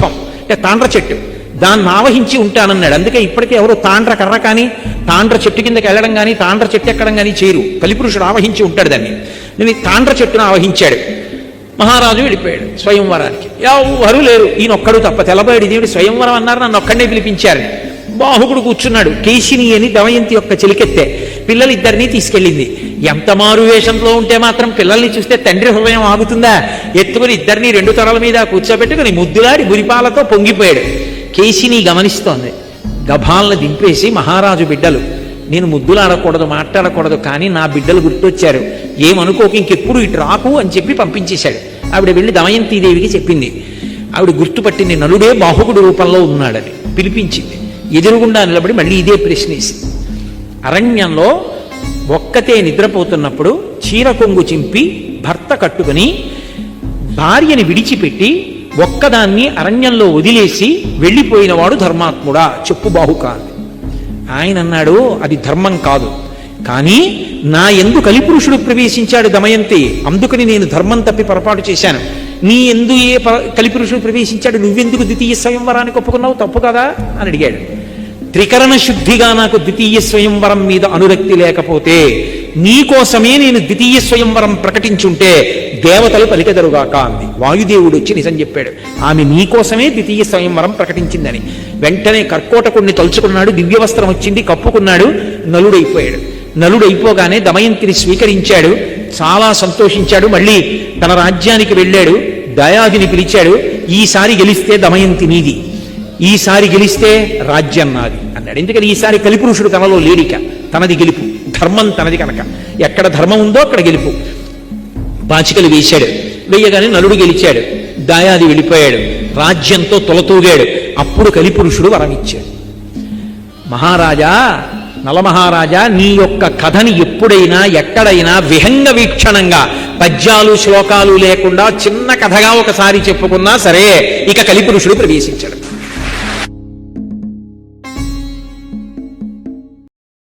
వృక్షం అంటే తాండ్ర చెట్టు, దాన్ని ఆవహించి ఉంటానన్నాడు. అందుకే ఇప్పటికే ఎవరు తాండ్ర కర్ర కానీ తాండ్ర చెట్టు కిందకి వెళ్ళడం కానీ తాండ్ర చెట్టు ఎక్కడం కానీ చేయరు. కలిపురుషుడు ఆవహించి ఉంటాడు దాన్ని. నేను తాండ్ర చెట్టును ఆవహించాడు. మహారాజు వెళ్ళిపోయాడు స్వయంవరానికి. ఎవరు లేరు, ఈయనొక్కడు తప్ప. తెల్లబోయాడు, ఇదేమిటి స్వయంవరం అన్నారు, నన్ను ఒక్కడే పిలిపించారు. బాహుకుడు కూర్చున్నాడు. కేశిని అని దమయంతి యొక్క చెలికెత్తే పిల్లలిద్దరినీ తీసుకెళ్ళింది. ఎంత మారు వేషంలో ఉంటే మాత్రం పిల్లల్ని చూస్తే తండ్రి హృదయం ఆగుతుందా? ఎత్తుకుని ఇద్దరిని 2 తొడల మీద కూర్చోబెట్టుకుని ముద్దులాడి గురిపాలతో పొంగిపోయాడు. కేశిని గమనిస్తోంది. గభాలను దింపేసి, మహారాజు బిడ్డలు, నేను ముద్దులాడకూడదు, మాట్లాడకూడదు, కానీ నా బిడ్డలు గుర్తొచ్చారు, ఏమనుకోక ఇంకెప్పుడు ఇటు రాకు అని చెప్పి పంపించేశాడు. ఆవిడ వెళ్ళి దమయంతీదేవికి చెప్పింది. ఆవిడ గుర్తుపట్టింది, నలుడే బాహుకుడు రూపంలో ఉన్నాడని. పిలిపించింది. ఎదురుగుండా నిలబడి మళ్ళీ ఇదే ప్రశ్నేసింది. అరణ్యంలో ఒక్కతే నిద్రపోతున్నప్పుడు చీర కొంగు చింపి భర్త కట్టుకుని భార్యని విడిచిపెట్టి ఒక్కదాన్ని అరణ్యంలో వదిలేసి వెళ్ళిపోయినవాడు ధర్మాత్ముడా చెప్పు బాహుక. ఆయన అన్నాడు, అది ధర్మం కాదు, కానీ నా యందు కలిపురుషుడు ప్రవేశించాడు దమయంతి, అందుకని నేను ధర్మం తప్పి పొరపాటు చేశాను. నీ ఎందు ఏ కలిపురుషుడు ప్రవేశించాడు, నువ్వెందుకు ద్వితీయ స్వయంవరానికి ఒప్పుకున్నావు, తప్పు కదా అని అడిగాడు. త్రికరణ శుద్ధిగా నాకు ద్వితీయ స్వయంవరం మీద అనురక్తి లేకపోతే నీకోసమే నేను ద్వితీయ స్వయంవరం ప్రకటించుంటే దేవతలు పలికెదరుగాక అంది. వాయుదేవుడు వచ్చి నిజం చెప్పాడు, ఆమె నీకోసమే ద్వితీయ స్వయంవరం ప్రకటించిందని. వెంటనే కర్కోటకుడిని తలుచుకున్నాడు. దివ్యవస్త్రం వచ్చింది, కప్పుకున్నాడు. నలుడైపోయాడు. నలుడైపోగానే దమయంతిని స్వీకరించాడు. చాలా సంతోషించాడు. మళ్ళీ తన రాజ్యానికి వెళ్ళాడు. దయాదిని పిలిచాడు. ఈసారి గెలిస్తే దమయంతి నీది, ఈసారి గెలిస్తే రాజ్యం నాది అన్నాడు. ఎందుకని ఈసారి కలిపురుషుడు తనలో లేడిక, తనది గెలుపు, ధర్మం తనది కనుక. ఎక్కడ ధర్మం ఉందో అక్కడ గెలుపు. పాచికలు వేశాడు. వెయ్యగానే నలుడు గెలిచాడు. దాయాది వెళ్ళిపోయాడు. రాజ్యంతో తొలతూగాడు. అప్పుడు కలిపురుషుడు వరమిచ్చాడు. మహారాజా, నలమహారాజా, నీ యొక్క కథని ఎప్పుడైనా ఎక్కడైనా విహంగ వీక్షణంగా పద్యాలు శ్లోకాలు లేకుండా చిన్న కథగా ఒకసారి చెప్పుకున్నా సరే ఇక కలిపురుషుడు ప్రవేశించాడు.